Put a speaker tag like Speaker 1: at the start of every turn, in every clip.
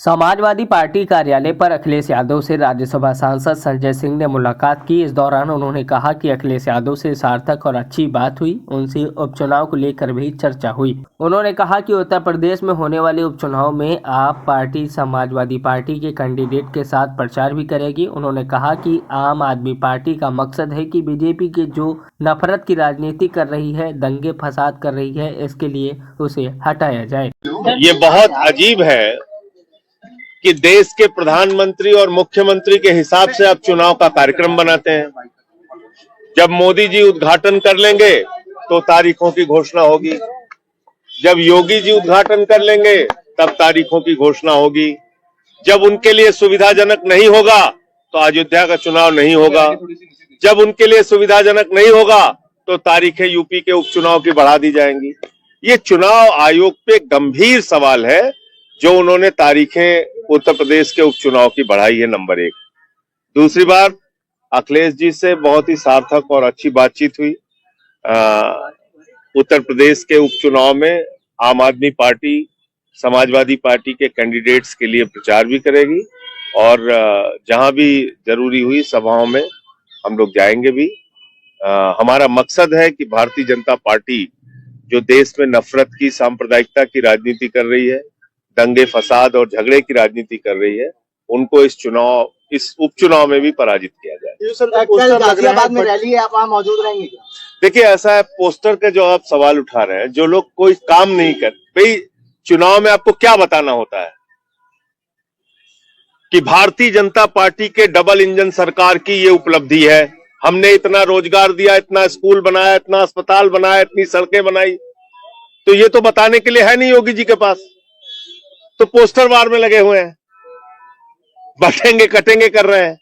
Speaker 1: Samajwadi party कार्यालय पर अखिलेश यादव से राज्यसभा सांसद संजय सिंह ने मुलाकात की। इस दौरान उन्होंने कहा कि अखिलेश यादव से सार्थक और अच्छी बात हुई। उनसे उपचुनाव को लेकर भी चर्चा हुई। उन्होंने कहा कि उत्तर प्रदेश में होने वाले उपचुनाव में आप पार्टी समाजवादी पार्टी के कैंडिडेट के साथ प्रचार भी करेगी। उन्होंने कहा कि आम आदमी पार्टी का मकसद है कि बीजेपी के जो नफरत की राजनीति कर रही है, दंगे फसाद कर रही है, इसके लिए उसे हटाया जाए।
Speaker 2: ये बहुत अजीब है कि देश के प्रधानमंत्री और मुख्यमंत्री के हिसाब से आप चुनाव का कार्यक्रम बनाते हैं। जब मोदी जी उद्घाटन कर लेंगे तो तारीखों की घोषणा होगी, जब योगी जी उद्घाटन कर लेंगे तब तारीखों की घोषणा होगी, जब उनके लिए सुविधाजनक नहीं होगा तो अयोध्या का चुनाव नहीं होगा, जब उनके लिए सुविधाजनक नहीं होगा तो तारीखें यूपी के उपचुनाव की बढ़ा दी जाएंगी। ये चुनाव आयोग पे गंभीर सवाल है जो उन्होंने तारीखें उत्तर प्रदेश के उपचुनाव की बढ़ाई है, नंबर एक। दूसरी बार अखिलेश जी से बहुत ही सार्थक और अच्छी बातचीत हुई। उत्तर प्रदेश के उपचुनाव में आम आदमी पार्टी समाजवादी पार्टी के कैंडिडेट्स के लिए प्रचार भी करेगी और जहां भी जरूरी हुई सभाओं में हम लोग जाएंगे भी। हमारा मकसद है कि भारतीय जनता पार्टी जो देश में नफरत की, सांप्रदायिकता की राजनीति कर रही है, दंगे फसाद और झगड़े की राजनीति कर रही है, उनको इस उपचुनाव में भी पराजित किया जाए।
Speaker 3: गाजियाबाद में रैली है, आप वहां मौजूद रहेंगे क्या?
Speaker 2: देखिए, ऐसा है, पोस्टर के जो आप सवाल उठा रहे हैं, जो लोग कोई काम नहीं कर, भाई चुनाव में आपको क्या बताना होता है कि भारतीय जनता पार्टी के डबल इंजन सरकार की ये उपलब्धि है, हमने इतना रोजगार दिया, इतना स्कूल बनाया, इतना अस्पताल बनाया, इतनी सड़कें बनाई, तो ये तो बताने के लिए है नहीं योगी जी के पास, तो पोस्टर वार में लगे हुए हैं, बटेंगे कटेंगे कर रहे हैं।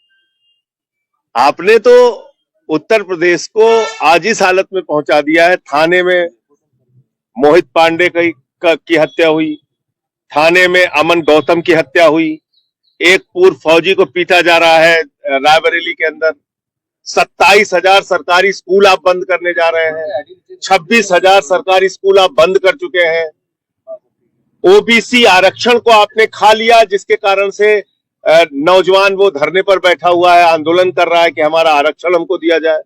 Speaker 2: आपने तो उत्तर प्रदेश को आज इस हालत में पहुंचा दिया है। थाने में मोहित पांडे की हत्या हुई, थाने में अमन गौतम की हत्या हुई, एक पूर्व फौजी को पीटा जा रहा है रायबरेली के अंदर, 27,000 सरकारी स्कूल आप बंद करने जा रहे हैं, 26,000 सरकारी स्कूल आप बंद कर चुके हैं, ओबीसी आरक्षण को आपने खा लिया, जिसके कारण से नौजवान वो धरने पर बैठा हुआ है, आंदोलन कर रहा है कि हमारा आरक्षण हमको दिया जाए।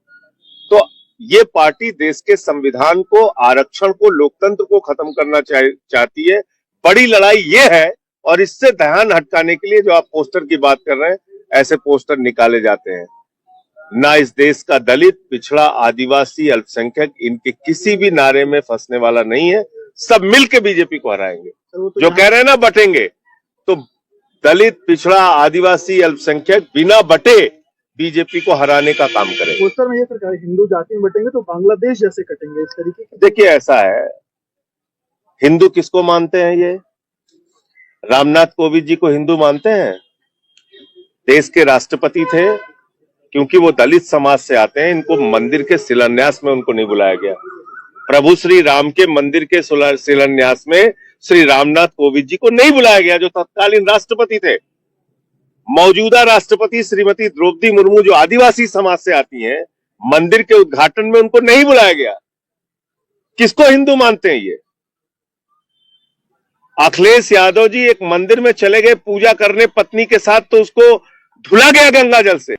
Speaker 2: तो ये पार्टी देश के संविधान को, आरक्षण को, लोकतंत्र को खत्म करना चाहती है। बड़ी लड़ाई ये है और इससे ध्यान हटकाने के लिए जो आप पोस्टर की बात कर रहे हैं, ऐसे पोस्टर निकाले जाते हैं। ना इस देश का दलित, पिछड़ा, आदिवासी, अल्पसंख्यक इनके किसी भी नारे में फंसने वाला नहीं है। सब मिलकर बीजेपी को हराएंगे। जो कह रहे हैं ना बटेंगे, तो दलित, पिछड़ा, आदिवासी, अल्पसंख्यक बिना बटे बीजेपी को हराने का काम करेंगे।
Speaker 3: पोस्टर में ये सरकार हिंदू जाति में बटेंगे तो बांग्लादेश जैसे कटेंगे, इस तरीके की।
Speaker 2: देखिए, ऐसा है, हिंदू किसको मानते हैं? ये रामनाथ कोविंद जी को हिंदू मानते हैं? देश के राष्ट्रपति थे, क्योंकि वो दलित समाज से आते हैं, इनको मंदिर के शिलान्यास में उनको नहीं बुलाया गया। प्रभु श्री राम के मंदिर के शिलान्यास में श्री रामनाथ कोविंद जी को नहीं बुलाया गया, जो तत्कालीन राष्ट्रपति थे। मौजूदा राष्ट्रपति श्रीमती द्रौपदी मुर्मू जो आदिवासी समाज से आती हैं, मंदिर के उद्घाटन में उनको नहीं बुलाया गया। किसको हिंदू मानते हैं ये? अखिलेश यादव जी एक मंदिर में चले गए पूजा करने पत्नी के साथ, तो उसको धुला गया गंगा जल से।